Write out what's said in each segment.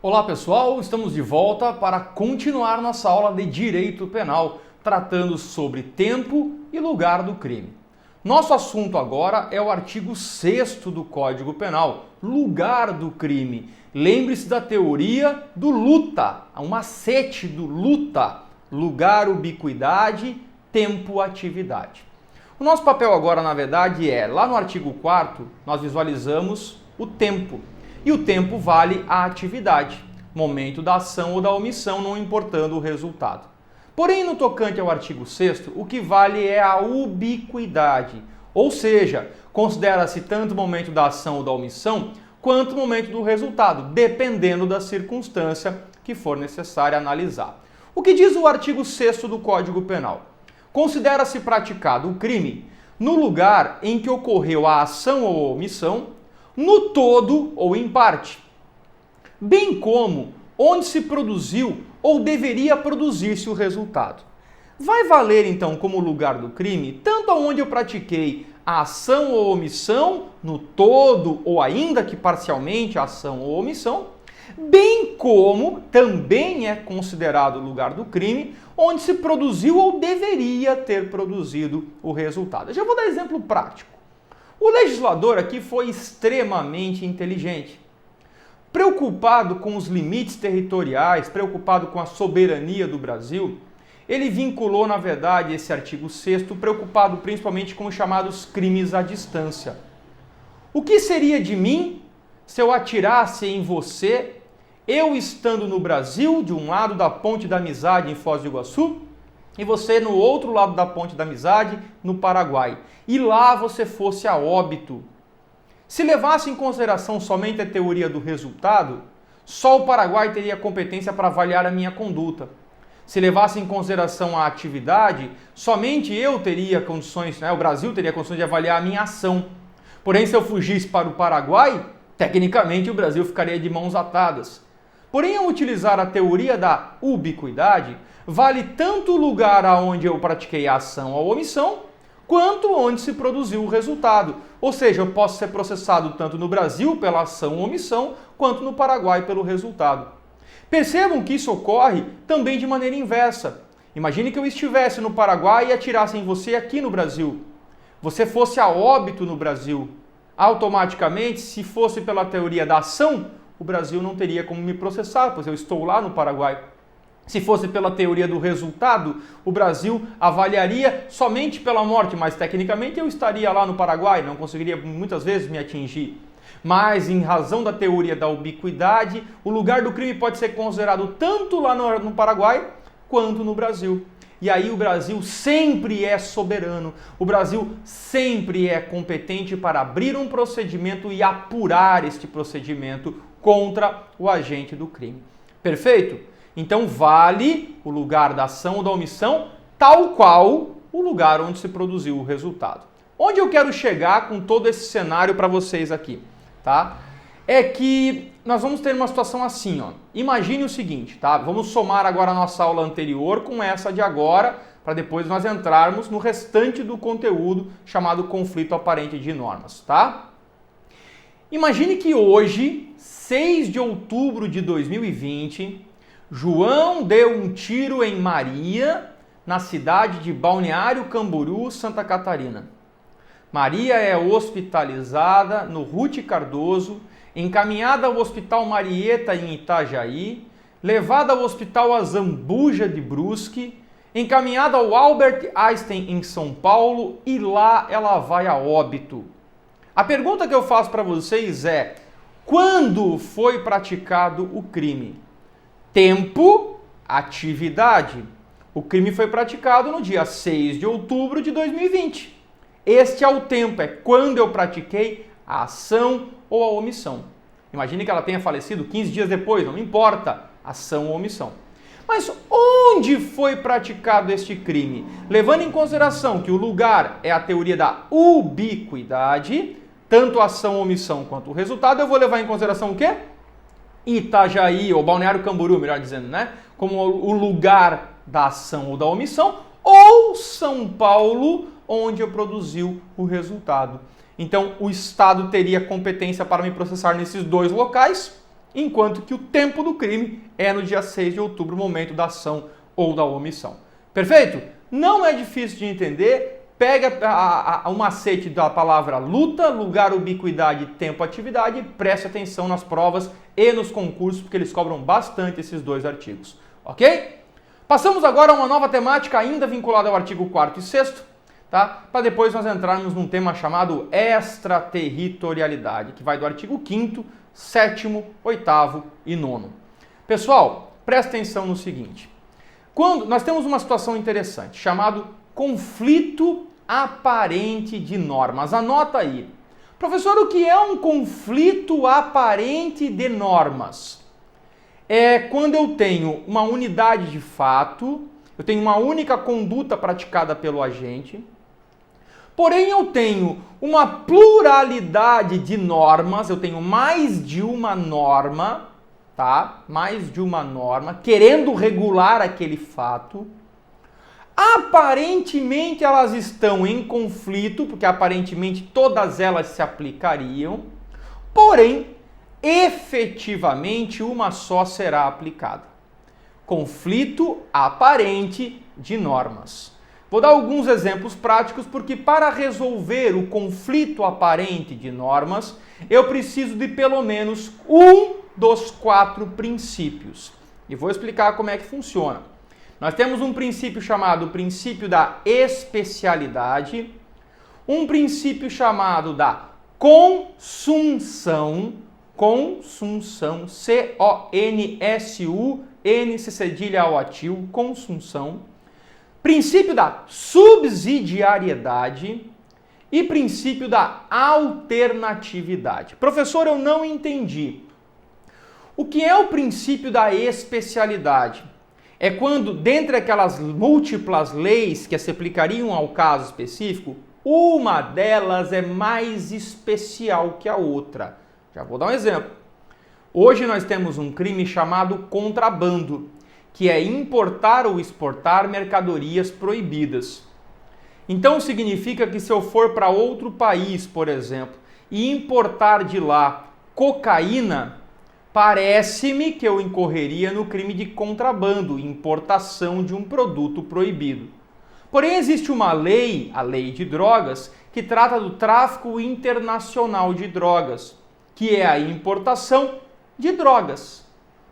Olá pessoal, estamos de volta para continuar nossa aula de Direito Penal, tratando sobre tempo e lugar do crime. Nosso assunto agora é o artigo 6º do Código Penal, lugar do crime. Lembre-se da teoria do LUTA, um macete do LUTA, lugar, ubiquidade, tempo, atividade. O nosso papel agora, na verdade, lá no artigo 4º, nós visualizamos o tempo. E o tempo vale a atividade, momento da ação ou da omissão, não importando o resultado. Porém, no tocante ao artigo 6º, o que vale é a ubiquidade, ou seja, considera-se tanto o momento da ação ou da omissão, quanto o momento do resultado, dependendo da circunstância que for necessária analisar. O que diz o artigo 6º do Código Penal? Considera-se praticado o crime no lugar em que ocorreu a ação ou omissão, no todo ou em parte, bem como onde se produziu ou deveria produzir-se o resultado. Vai valer então como lugar do crime tanto onde eu pratiquei a ação ou omissão, no todo ou ainda que parcialmente a ação ou omissão, bem como também é considerado lugar do crime onde se produziu ou deveria ter produzido o resultado. Eu já vou dar exemplo prático. O legislador aqui foi extremamente inteligente. Preocupado com os limites territoriais, preocupado com a soberania do Brasil, ele vinculou, na verdade, esse artigo 6º, preocupado principalmente com os chamados crimes à distância. O que seria de mim se eu atirasse em você, eu estando no Brasil, de um lado da Ponte da Amizade, em Foz do Iguaçu, e você no outro lado da Ponte da Amizade, no Paraguai, e lá você fosse a óbito? Se levasse em consideração somente a teoria do resultado, só o Paraguai teria competência para avaliar a minha conduta. Se levasse em consideração a atividade, somente eu teria condições, o Brasil teria condições de avaliar a minha ação. Porém, se eu fugisse para o Paraguai, tecnicamente o Brasil ficaria de mãos atadas. Porém, ao utilizar a teoria da ubiquidade, vale tanto o lugar onde eu pratiquei a ação ou omissão, quanto onde se produziu o resultado. Ou seja, eu posso ser processado tanto no Brasil pela ação ou omissão, quanto no Paraguai pelo resultado. Percebam que isso ocorre também de maneira inversa. Imagine que eu estivesse no Paraguai e atirasse em você aqui no Brasil. Você fosse a óbito no Brasil. Automaticamente, se fosse pela teoria da ação, o Brasil não teria como me processar, pois eu estou lá no Paraguai. Se fosse pela teoria do resultado, o Brasil avaliaria somente pela morte, mas tecnicamente eu estaria lá no Paraguai, não conseguiria muitas vezes me atingir. Mas, em razão da teoria da ubiquidade, o lugar do crime pode ser considerado tanto lá no Paraguai quanto no Brasil. E aí o Brasil sempre é soberano, o Brasil sempre é competente para abrir um procedimento e apurar este procedimento contra o agente do crime. Perfeito? Então vale o lugar da ação ou da omissão, tal qual o lugar onde se produziu o resultado. Onde eu quero chegar com todo esse cenário para vocês aqui, tá? É que nós vamos ter uma situação assim, ó. Imagine o seguinte, tá? Vamos somar agora a nossa aula anterior com essa de agora, para depois nós entrarmos no restante do conteúdo chamado conflito aparente de normas, tá? Imagine que hoje, 6 de outubro de 2020, João deu um tiro em Maria, na cidade de Balneário Camboriú, Santa Catarina. Maria é hospitalizada no Ruth Cardoso, encaminhada ao Hospital Marieta em Itajaí, levada ao Hospital Azambuja de Brusque, encaminhada ao Albert Einstein em São Paulo e lá ela vai a óbito. A pergunta que eu faço para vocês é: quando foi praticado o crime? Tempo, atividade. O crime foi praticado no dia 6 de outubro de 2020. Este é o tempo, é quando eu pratiquei a ação ou a omissão. Imagine que ela tenha falecido 15 dias depois, não importa, ação ou omissão. Mas onde foi praticado este crime? Levando em consideração que o lugar é a teoria da ubiquidade, tanto a ação ou omissão quanto o resultado, eu vou levar em consideração o quê? Itajaí, ou Balneário Camboriú, melhor dizendo, né? Como o lugar da ação ou da omissão, ou São Paulo, onde eu produziu o resultado. Então, o Estado teria competência para me processar nesses dois locais enquanto que o tempo do crime é no dia 6 de outubro, momento da ação ou da omissão. Perfeito? Não é difícil de entender. Pega o macete da palavra luta, lugar, ubiquidade, tempo, atividade e preste atenção nas provas e nos concursos, porque eles cobram bastante esses dois artigos. Ok? Passamos agora a uma nova temática ainda vinculada ao artigo 4º e 6º, tá? Para depois nós entrarmos num tema chamado extraterritorialidade, que vai do artigo 5º, 7º, 8º e 9º. Pessoal, presta atenção no seguinte. Quando nós temos uma situação interessante, chamado conflito aparente de normas. Anota aí. Professor, o que é um conflito aparente de normas? É quando eu tenho uma unidade de fato, eu tenho uma única conduta praticada pelo agente, porém eu tenho uma pluralidade de normas, eu tenho mais de uma norma, tá? Mais de uma norma, querendo regular aquele fato. Aparentemente elas estão em conflito, porque aparentemente todas elas se aplicariam, porém, efetivamente uma só será aplicada. Conflito aparente de normas. Vou dar alguns exemplos práticos, porque para resolver o conflito aparente de normas, eu preciso de pelo menos um dos 4 princípios. E vou explicar como é que funciona. Nós temos um princípio chamado princípio da especialidade, um princípio chamado da consunção, C-O-N-S-U-N, C cedilha ao atil, consunção, princípio da subsidiariedade e princípio da alternatividade. Professor, eu não entendi. O que é o princípio da especialidade? É quando, dentre aquelas múltiplas leis que se aplicariam ao caso específico, uma delas é mais especial que a outra. Já vou dar um exemplo. Hoje nós temos um crime chamado contrabando, que é importar ou exportar mercadorias proibidas. Então significa que se eu for para outro país, por exemplo, e importar de lá cocaína, parece-me que eu incorreria no crime de contrabando, importação de um produto proibido. Porém, existe uma lei, a lei de drogas, que trata do tráfico internacional de drogas, que é a importação de drogas.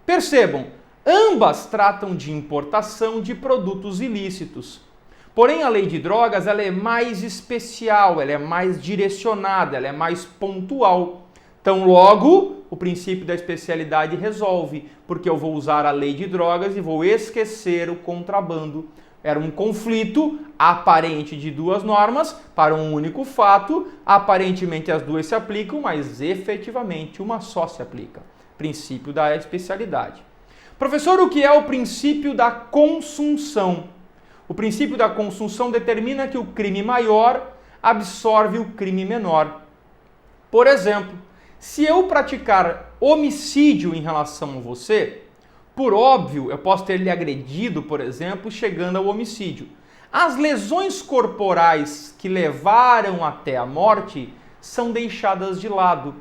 Percebam, ambas tratam de importação de produtos ilícitos. Porém, a lei de drogas ela é mais especial, ela é mais direcionada, ela é mais pontual. Então, logo, o princípio da especialidade resolve, porque eu vou usar a lei de drogas e vou esquecer o contrabando. Era um conflito aparente de duas normas para um único fato. Aparentemente as duas se aplicam, mas efetivamente uma só se aplica. Princípio da especialidade. Professor, o que é o princípio da consunção? O princípio da consunção determina que o crime maior absorve o crime menor. Por exemplo, se eu praticar homicídio em relação a você, por óbvio, eu posso ter lhe agredido, por exemplo, chegando ao homicídio. As lesões corporais que levaram até a morte são deixadas de lado.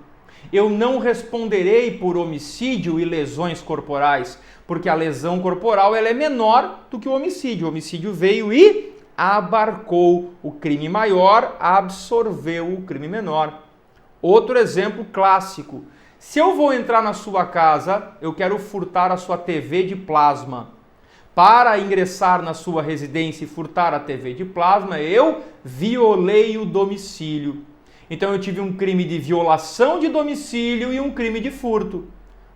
Eu não responderei por homicídio e lesões corporais, porque a lesão corporal ela é menor do que o homicídio. O homicídio veio e abarcou o crime maior, absorveu o crime menor. Outro exemplo clássico. Se eu vou entrar na sua casa, eu quero furtar a sua TV de plasma. Para ingressar na sua residência e furtar a TV de plasma, eu violei o domicílio. Então eu tive um crime de violação de domicílio e um crime de furto.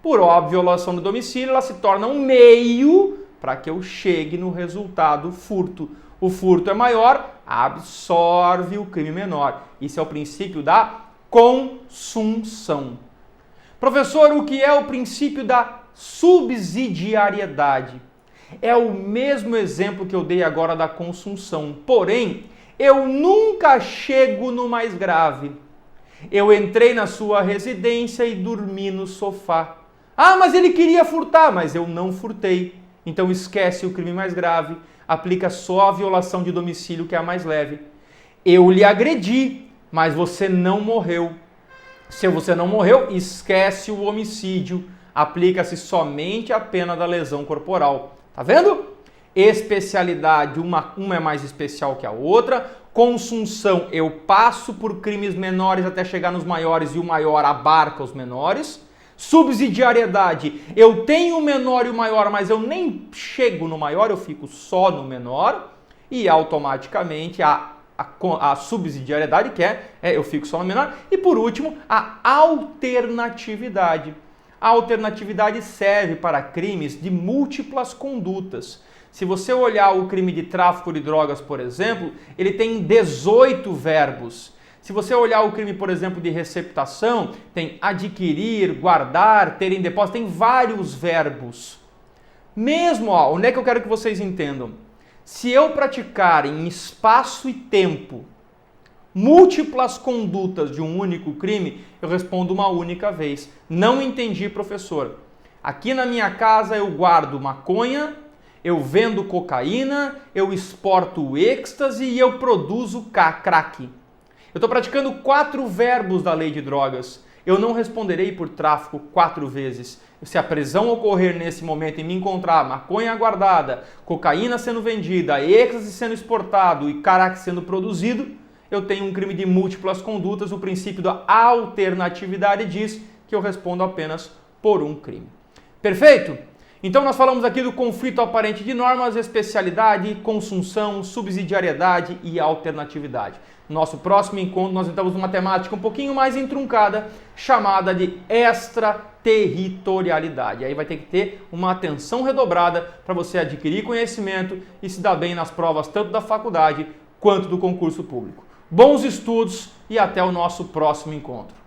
Por óbvio, violação do domicílio, ela se torna um meio para que eu chegue no resultado furto. O furto é maior, absorve o crime menor. Isso é o princípio da consunção. Professor, o que é o princípio da subsidiariedade? É o mesmo exemplo que eu dei agora da consunção, porém, eu nunca chego no mais grave. Eu entrei na sua residência e dormi no sofá. Ah, mas ele queria furtar, mas eu não furtei. Então esquece o crime mais grave, aplica só a violação de domicílio, que é a mais leve. Eu lhe agredi, mas você não morreu. Se você não morreu, esquece o homicídio, aplica-se somente a pena da lesão corporal. Tá vendo? Especialidade, uma é mais especial que a outra. Consunção, eu passo por crimes menores até chegar nos maiores e o maior abarca os menores. Subsidiariedade, eu tenho o menor e o maior, mas eu nem chego no maior, eu fico só no menor. E automaticamente a subsidiariedade, que eu fico só no menor. E por último, a alternatividade. A alternatividade serve para crimes de múltiplas condutas. Se você olhar o crime de tráfico de drogas, por exemplo, ele tem 18 verbos. Se você olhar o crime, por exemplo, de receptação, tem adquirir, guardar, ter em depósito, tem vários verbos. Mesmo, onde é que eu quero que vocês entendam? Se eu praticar em espaço e tempo múltiplas condutas de um único crime, eu respondo uma única vez. Não entendi, professor. Aqui na minha casa eu guardo maconha, eu vendo cocaína, eu exporto êxtase e eu produzo crack. Eu estou praticando 4 verbos da lei de drogas. Eu não responderei por tráfico 4 vezes. Se a prisão ocorrer nesse momento e me encontrar maconha guardada, cocaína sendo vendida, êxtase sendo exportado e crack sendo produzido, eu tenho um crime de múltiplas condutas. O princípio da alternatividade diz que eu respondo apenas por um crime. Perfeito? Então nós falamos aqui do conflito aparente de normas, especialidade, consunção, subsidiariedade e alternatividade. No nosso próximo encontro nós entramos numa temática um pouquinho mais entroncada, chamada de extraterritorialidade. Aí vai ter que ter uma atenção redobrada para você adquirir conhecimento e se dar bem nas provas tanto da faculdade quanto do concurso público. Bons estudos e até o nosso próximo encontro.